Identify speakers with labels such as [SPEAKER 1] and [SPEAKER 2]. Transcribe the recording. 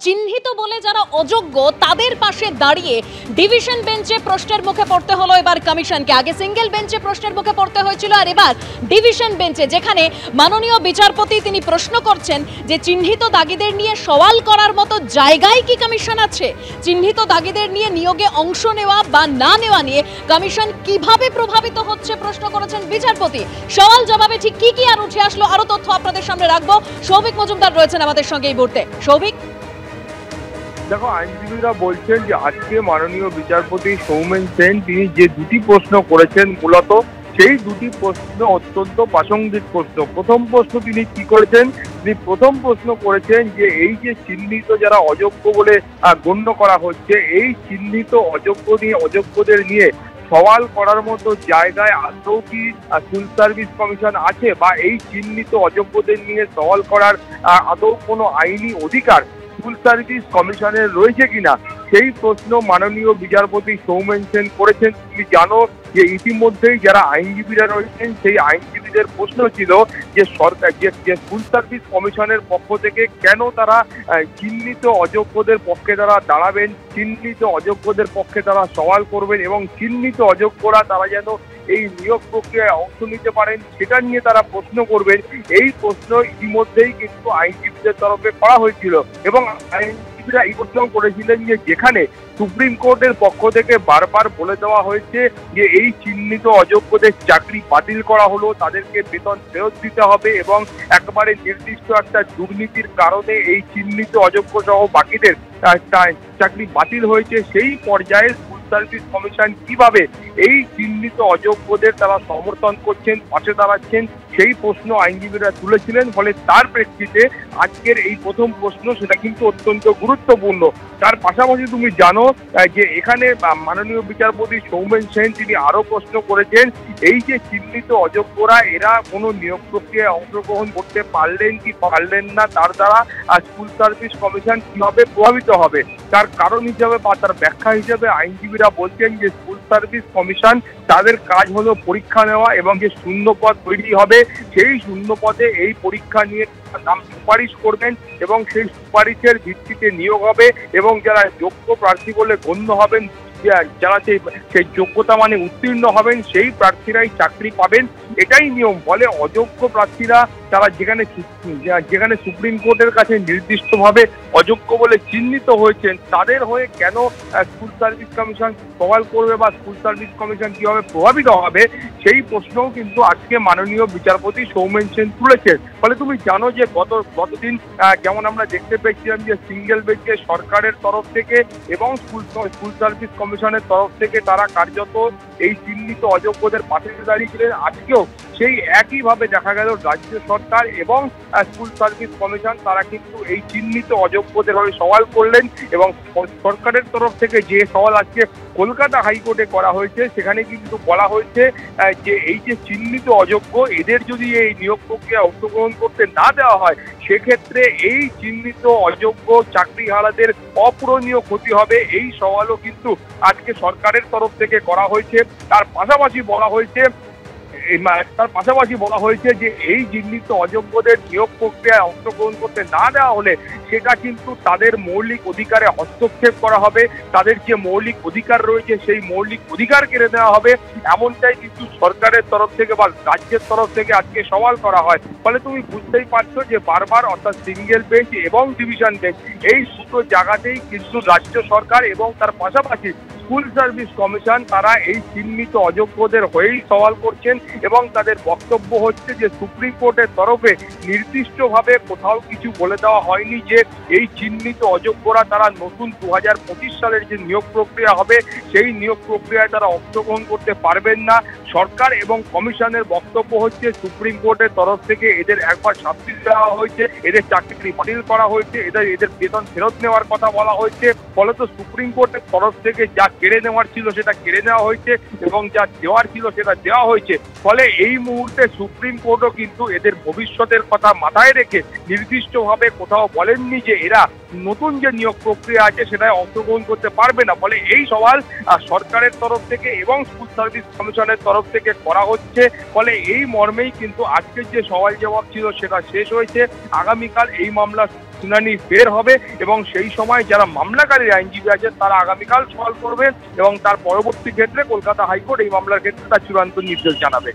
[SPEAKER 1] চিহ্নিত বলে যারা অযোগ্য তাদের পাশে দাঁড়িয়ে ডিভিশন বেঞ্চে প্রশ্নের মুখে পড়তে হলো এবার কমিশনকে। আগে সিঙ্গেল বেঞ্চে প্রশ্নের মুখে পড়তে হয়েছিল, আর এবার ডিভিশন বেঞ্চে, যেখানে মাননীয় বিচারপতি তিনি প্রশ্ন করছেন যে চিহ্নিত দাগীদের নিয়ে সওয়াল করার মতো জায়গায় কি কমিশন আছে? চিহ্নিত দাগীদের নিয়ে নিয়োগে অংশ নেওয়া বা না নেওয়া নিয়ে কমিশন কিভাবে প্রভাবিত হচ্ছে প্রশ্ন করেছেন বিচারপতি। সওয়াল জবাবে ঠিক কি কি আর উঠে আসলো, আরো তথ্য আপনাদের সামনে রাখবো। সৌভিক মজুমদার রয়েছেন আমাদের সঙ্গে এই মুহূর্তে। সৌভিক,
[SPEAKER 2] দেখো, আইনজীবীরা বলছেন যে আজকে মাননীয় বিচারপতি সৌমেন সেন তিনি যে দুটি প্রশ্ন করেছেন, মূলত সেই দুটি প্রশ্ন অত্যন্ত প্রাসঙ্গিক প্রশ্ন। প্রথম প্রশ্ন তিনি কি করেছেন, তিনি প্রথম প্রশ্ন করেছেন যে এই যে চিহ্নিত যারা অযোগ্য বলে গণ্য করা হচ্ছে, এই চিহ্নিত অযোগ্যদের নিয়ে সওয়াল করার মতো জায়গায় আদৌ কি স্কুল সার্ভিস কমিশন আছে, বা এই চিহ্নিত অযোগ্যদের নিয়ে সওয়াল করার আদৌ কোনো আইনি অধিকার স্কুল সার্ভিস কমিশনের রয়েছে কিনা, সেই প্রশ্ন মাননীয় বিচারপতি সৌমেন সেন করেছেন। তুমি জানো যে ইতিমধ্যেই যারা আইনজীবীরা রয়েছেন সেই আইনজীবীদের প্রশ্ন ছিল যে সরকার যে স্কুল সার্ভিস কমিশনের পক্ষ থেকে কেন তারা চিহ্নিত অযোগ্যদের পক্ষে তারা দাঁড়াবেন, চিহ্নিত অযোগ্যদের পক্ষে তারা সওয়াল করবেন, এবং চিহ্নিত অযোগ্যরা তারা যেন এই নিয়োগ প্রক্রিয়ায় অংশ নিতে পারেন সেটা নিয়ে তারা প্রশ্ন করবেন। এই প্রশ্ন ইতিমধ্যেই কিন্তু আইনজীবীদের তরফে করা হয়েছিল, এবং আইনজীবীরা এই প্রশ্ন করেছিলেন যে যেখানে সুপ্রিম কোর্টের পক্ষ থেকে বারবার বলে দেওয়া হয়েছে যে এই চিহ্নিত অযোগ্যদের চাকরি বাতিল করা হলো, তাদেরকে বেতন ফেরত দিতে হবে, এবং একেবারে নির্দিষ্ট একটা দুর্নীতির কারণে এই চিহ্নিত অযোগ্য সহ বাকিদের চাকরি বাতিল হয়েছে, সেই পর্যায়ে সার্ভিস কমিশন কিভাবে এই চিহ্নিত অযোগ্যদের তারা সমর্থন করছেন, পাশে দাঁড়াচ্ছেন, সেই প্রশ্ন আইনজীবীরা তুলেছিলেন। ফলে তার প্রেক্ষিতে আজকের এই প্রথম প্রশ্ন সেটা কিন্তু অত্যন্ত গুরুত্বপূর্ণ। তার পাশাপাশি তুমি জানো যে এখানে মাননীয় বিচারপতি সৌমেন সেন তিনি আরো প্রশ্ন করেছেন এই যে চিহ্নিত অযোগ্যরা এরা কোনো নিয়োগ প্রক্রিয়ায় অংশগ্রহণ করতে পারলেন কি পারলেন না, তার দ্বারা স্কুল সার্ভিস কমিশন কিভাবে প্রভাবিত হবে। তার কারণ হিসাবে বা তার ব্যাখ্যা হিসেবে আইনজীবীরা বলছেন যে স্কুল সার্ভিস কমিশন তাদের কাজ হলো পরীক্ষা নেওয়া, এবং যে শূন্যপদ তৈরি হবে সেই শূন্যপদে এই পরীক্ষা নিয়ে নাম সুপারিশ করবেন, এবং সেই সুপারিশের ভিত্তিতে নিয়োগ হবে, এবং যারা যোগ্য প্রার্থী বলে গণ্য হবেন, যারা সেই যোগ্যতা মানে উত্তীর্ণ হবেন, সেই প্রার্থীরাই চাকরি পাবেন। এটাই নিয়ম। বলে অযোগ্য প্রার্থীরা তারা যেখানে সুপ্রিম কোর্টের কাছে নির্দিষ্টভাবে অযোগ্য বলে চিহ্নিত হয়েছেন, তাদের হয়ে কেন স্কুল সার্ভিস কমিশন সওয়াল করবে, বা স্কুল সার্ভিস কমিশন কিভাবে প্রভাবিত হবে, সেই প্রশ্নও কিন্তু আজকে মাননীয় বিচারপতি সৌমেন সেন তুলেছেন। ফলে তুমি জানো যে গতদিন যেমন আমরা দেখতে পেয়েছিলাম যে সিঙ্গেল বেঞ্চে সরকারের তরফ থেকে এবং স্কুল সার্ভিস কমিশনের তরফ থেকে তারা কার্যত এই চিহ্নিত অযোগ্যদের পাশে দাঁড়িয়েছিলেন। আজকেও সেই একইভাবে দেখা গেল রাজ্য সরকার এবং স্কুল সার্ভিস কমিশন তারা কিন্তু এই চিহ্নিত অযোগ্যদের হয়ে সওয়াল করলেন, এবং সরকারের তরফ থেকে যে সওয়াল আজকে কলকাতা হাইকোর্টে করা হয়েছে সেখানে কিন্তু বলা হয়েছে যে এই যে চিহ্নিত অযোগ্য এদের যদি এই নিয়োগ প্রক্রিয়ায় অংশগ্রহণ করতে না দেওয়া হয়, সেক্ষেত্রে এই চিহ্নিত অযোগ্য চাকরিহারাদের অপূরণীয় ক্ষতি হবে। এই সওয়ালও কিন্তু আজকে সরকারের তরফ থেকে করা হয়েছে। তার পাশাপাশি বলা হয়েছে যে এই চিহ্নিত অযোগ্যদের নিয়োগ প্রক্রিয়ায় অংশগ্রহণ করতে না দেওয়া হলে সেটা কিন্তু তাদের মৌলিক অধিকারে হস্তক্ষেপ করা হবে, তাদের যে মৌলিক অধিকার রয়েছে সেই মৌলিক অধিকার কেড়ে নেওয়া হবে, এমনটাই কিন্তু সরকারের তরফ থেকে বা রাজ্যের তরফ থেকে আজকে সওয়াল করা হয়। ফলে তুমি বুঝতেই পারছো যে বারবার, অর্থাৎ সিঙ্গেল বেঞ্চ এবং ডিভিশন বেঞ্চ, এই দুটো জায়গাতেই কিন্তু রাজ্য সরকার এবং তার পাশাপাশি স্কুল সার্ভিস কমিশন তারা এই চিহ্নিত অযোগ্যদের হয়েই সওয়াল করছেন, এবং তাদের বক্তব্য হচ্ছে যে সুপ্রিম কোর্টের তরফে নির্দিষ্টভাবে কোথাও কিছু বলে দেওয়া হয়নি যে এই চিহ্নিত অযোগ্যরা তারা নতুন 2025 সালের যে নিয়োগ প্রক্রিয়া হবে সেই নিয়োগ প্রক্রিয়ায় তারা অংশগ্রহণ করতে পারবেন না। সরকার এবং কমিশনের বক্তব্য হচ্ছে সুপ্রিম কোর্টের তরফ থেকে এদের একবার শাস্তি দেওয়া হয়েছে, এদের চাকরি বাতিল করা হয়েছে, এদের বেতন ফেরত নেওয়ার কথা বলা হয়েছে। ফলে তো সুপ্রিম কোর্টের তরফ থেকে যা কেড়ে নেওয়ার ছিল সেটা কেড়ে নেওয়া হয়েছে, এবং যা দেওয়ার ছিল সেটা দেওয়া হয়েছে। ফলে এই মুহূর্তে সুপ্রিম কোর্টও কিন্তু এদের ভবিষ্যতের কথা মাথায় রেখে নির্দিষ্টভাবে কোথাও বলেননি যে এরা নতুন যে নিয়োগ প্রক্রিয়া আছে সেটায় অংশগ্রহণ করতে পারবে না। ফলে এই সওয়াল সরকারের তরফ থেকে এবং স্কুল সার্ভিস কমিশনের তরফ থেকে করা হচ্ছে। ফলে এই মর্মেই কিন্তু আজকের যে সওয়াল জবাব ছিল সেটা শেষ হয়েছে। আগামীকাল এই মামলা শুনানি ফের হবে এবং সেই সময় যারা মামলাকারীর আইনজীবী আছেন তারা আগামীকাল সওয়াল করবেন এবং তার পরবর্তী ক্ষেত্রে কলকাতা হাইকোর্ট এই মামলার ক্ষেত্রে তার চূড়ান্ত নির্দেশ জানাবে।